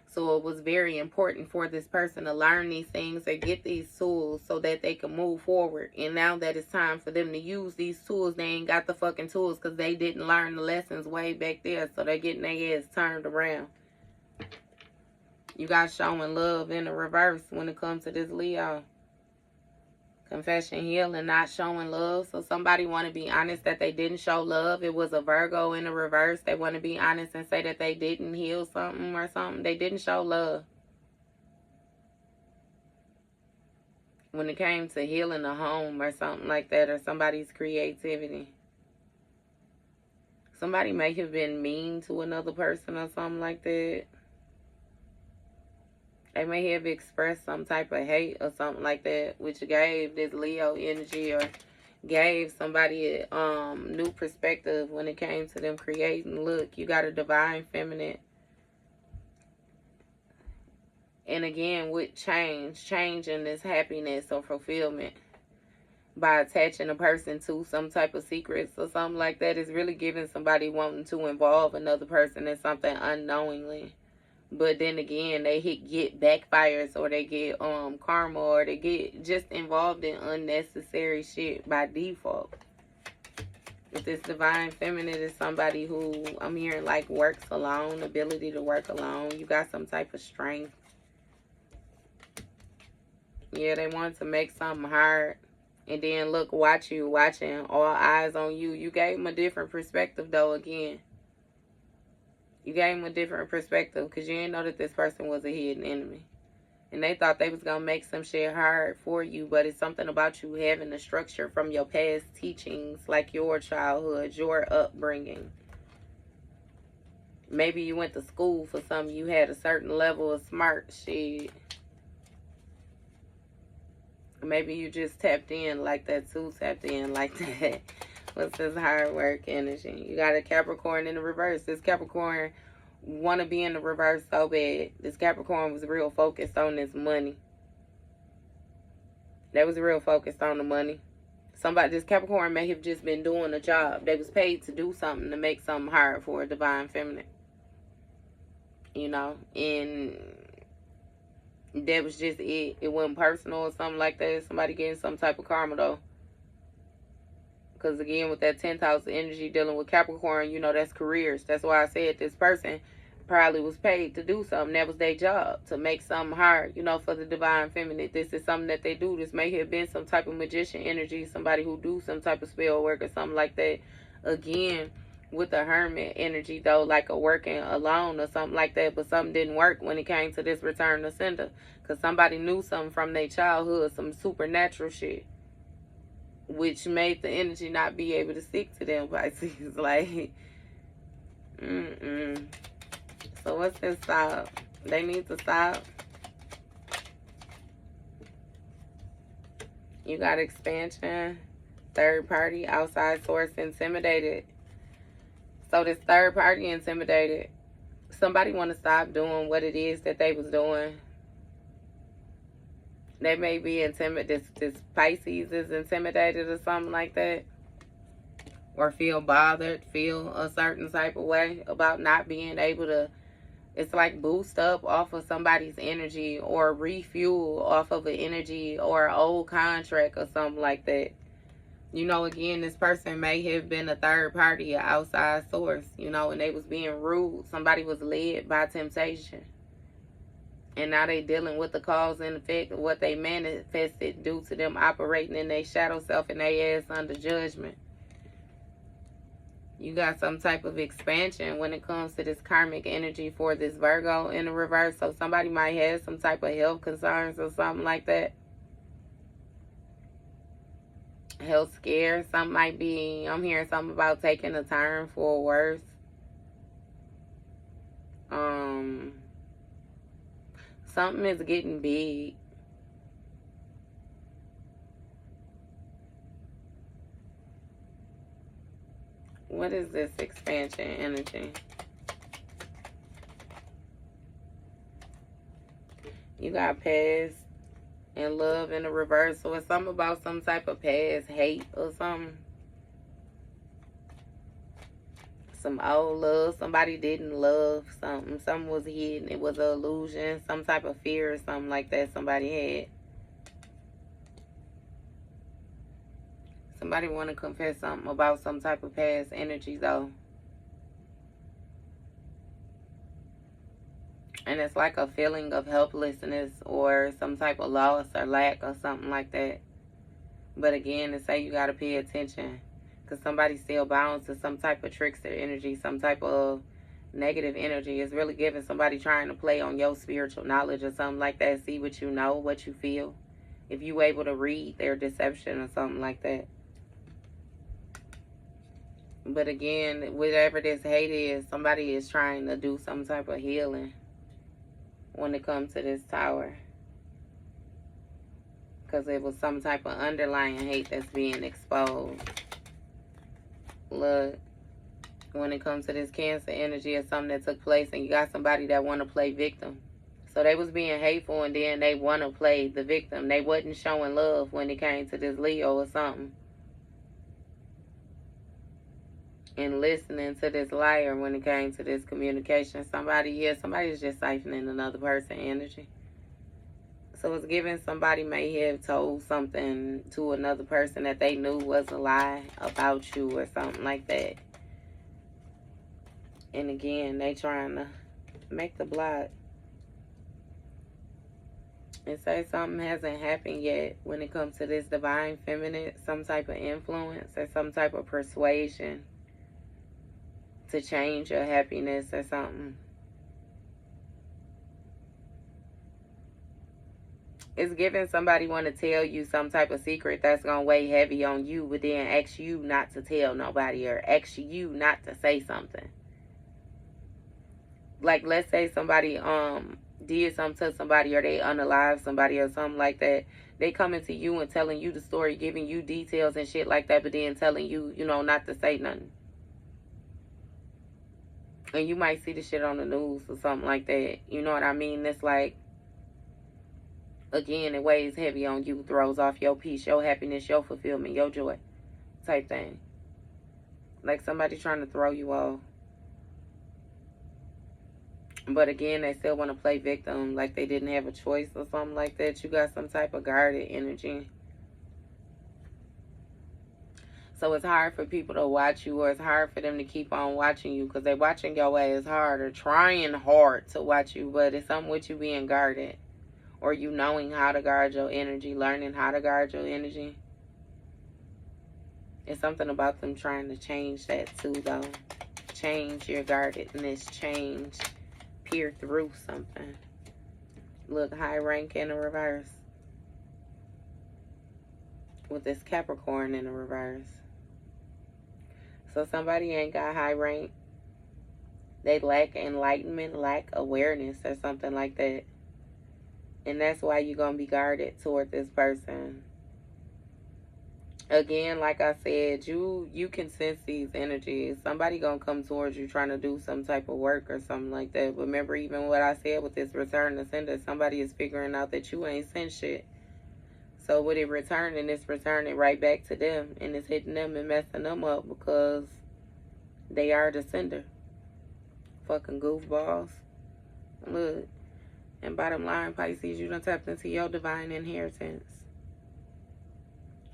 So it was very important for this person to learn these things or get these tools so that they can move forward. And now that it's time for them to use these tools, they ain't got the fucking tools because they didn't learn the lessons way back there. So they're getting their ass turned around. You got showing love in the reverse when it comes to this Leo. Confession, healing, not showing love. So somebody want to be honest that they didn't show love. It was a Virgo in the reverse. They want to be honest and say that they didn't heal something or something. They didn't show love. When it came to healing a home or something like that, or somebody's creativity. Somebody may have been mean to another person or something like that. They may have expressed some type of hate or something like that, which gave this Leo energy or gave somebody a new perspective when it came to them creating. Look, you got a divine feminine. And again, with change in this happiness or fulfillment by attaching a person to some type of secrets or something like that is really giving somebody wanting to involve another person in something unknowingly. But then again, they get backfires or they get karma or they get just involved in unnecessary shit by default. If this divine feminine is somebody who I'm hearing like works alone, ability to work alone, you got some type of strength. Yeah, they want to make something hard. And then look, watching, all eyes on you. You gave them a different perspective though again. You gave them a different perspective because you didn't know that this person was a hidden enemy. And they thought they was going to make some shit hard for you. But it's something about you having the structure from your past teachings, like your childhood, your upbringing. Maybe you went to school for something. You had a certain level of smart shit. Maybe you just tapped in like that too. Tapped in like that. What's this hard work energy? You got a Capricorn in the reverse. This Capricorn want to be in the reverse so bad. This Capricorn was real focused on this money. They was real focused on the money. This Capricorn may have just been doing a job. They was paid to do something to make something hard for a divine feminine. You know, and that was just it. It wasn't personal or something like that. Somebody getting some type of karma though. Because again, with that 10th house energy dealing with Capricorn, you know, that's careers. That's why I said this person probably was paid to do something. That was their job, to make something hard, you know, for the divine feminine. This is something that they do. This may have been some type of magician energy, somebody who do some type of spell work or something like that. Again, with the hermit energy, though, like a working alone or something like that. But something didn't work when it came to this return to sender. Because somebody knew something from their childhood, some supernatural shit. which made the energy not be able to stick to them, Pisces. Like, So what's this stop? They need to stop. You got expansion, third party, outside source, intimidated. So this third party intimidated. Somebody want to stop doing what it is that they was doing. They may be intimidated. This Pisces is intimidated or something like that. Or feel bothered, feel a certain type of way about not being able to, it's like boost up off of somebody's energy or refuel off of an energy or an old contract or something like that. You know, again, this person may have been a third party, an outside source, you know, and they was being rude. Somebody was led by temptation. And now they dealing with the cause and effect of what they manifested due to them operating in their shadow self and their ass under judgment. You got some type of expansion when it comes to this karmic energy for this Virgo in the reverse. So somebody might have some type of health concerns or something like that. Health scare. Some might be, I'm hearing something about taking a turn for worse. Something is getting big. What is this expansion energy? You got past and love in the reverse. So it's something about some type of past hate or something. Some old love. Somebody didn't love something. Something was hidden. It was an illusion. Some type of fear or something like that somebody had. Somebody want to confess something about some type of past energy though. And it's like a feeling of helplessness or some type of loss or lack or something like that. But again, to say you got to pay attention. Because somebody's still bound to some type of trickster energy, some type of negative energy. It's really giving somebody trying to play on your spiritual knowledge or something like that. See what you know, what you feel. If you able to read their deception or something like that. But again, whatever this hate is, somebody is trying to do some type of healing when it comes to this tower. Because it was some type of underlying hate that's being exposed. Look, when it comes to this Cancer energy or something that took place and you got somebody that want to play victim. So they was being hateful and then they want to play the victim. They wasn't showing love when it came to this Leo or something. And listening to this liar when it came to this communication. Somebody's just siphoning another person's energy. So it's giving somebody may have told something to another person that they knew was a lie about you or something like that. And again, they trying to make the block. And say something hasn't happened yet when it comes to this divine feminine, some type of influence or some type of persuasion to change your happiness or something. It's giving somebody want to tell you some type of secret that's going to weigh heavy on you, but then ask you not to tell nobody or ask you not to say something. Like, let's say somebody did something to somebody or they unalive somebody or something like that. They coming to you and telling you the story, giving you details and shit like that, but then telling you, you know, not to say nothing. And you might see the shit on the news or something like that. You know what I mean? It's like, again, it weighs heavy on you, throws off your peace, your happiness, your fulfillment, your joy type thing. Like somebody trying to throw you off. But again, they still want to play victim like they didn't have a choice or something like that. You got some type of guarded energy. So it's hard for people to watch you, or it's hard for them to keep on watching you because they're watching your ass hard or trying hard to watch you. But it's something with you being guarded or you knowing how to guard your energy, learning how to guard your energy. It's something about them trying to change that too, though. Change your guardedness, peer through something. Look, high rank in the reverse. with this Capricorn in the reverse. So somebody ain't got high rank. They lack enlightenment, lack awareness, or something like that. And that's why you're going to be guarded toward this person. Again, like I said, you can sense these energies. Somebody going to come towards you trying to do some type of work or something like that. But remember, even what I said with this return to sender, somebody is figuring out that you ain't sent shit. So with it returning, it's returning right back to them. And it's hitting them and messing them up because they are the sender. Fucking goofballs. Look. And bottom line, Pisces, you done tapped into your divine inheritance.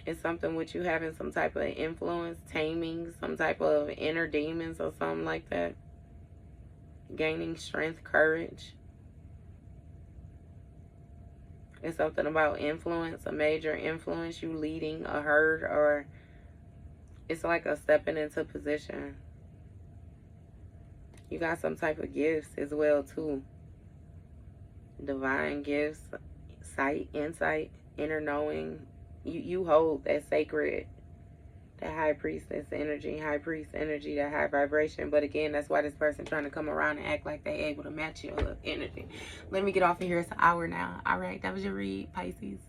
It's something with you having some type of influence, taming some type of inner demons or something like that. Gaining strength, courage. It's something about influence, a major influence, you leading a herd, or it's like a stepping into position. You got some type of gifts as well too. Divine gifts, sight, insight, inner knowing. You hold that sacred, that high priestess energy, high priest energy, that high vibration. But again, that's why this person trying to come around and act like they able to match your energy. Let me get off of here. It's an hour now. All right, that was your read, Pisces.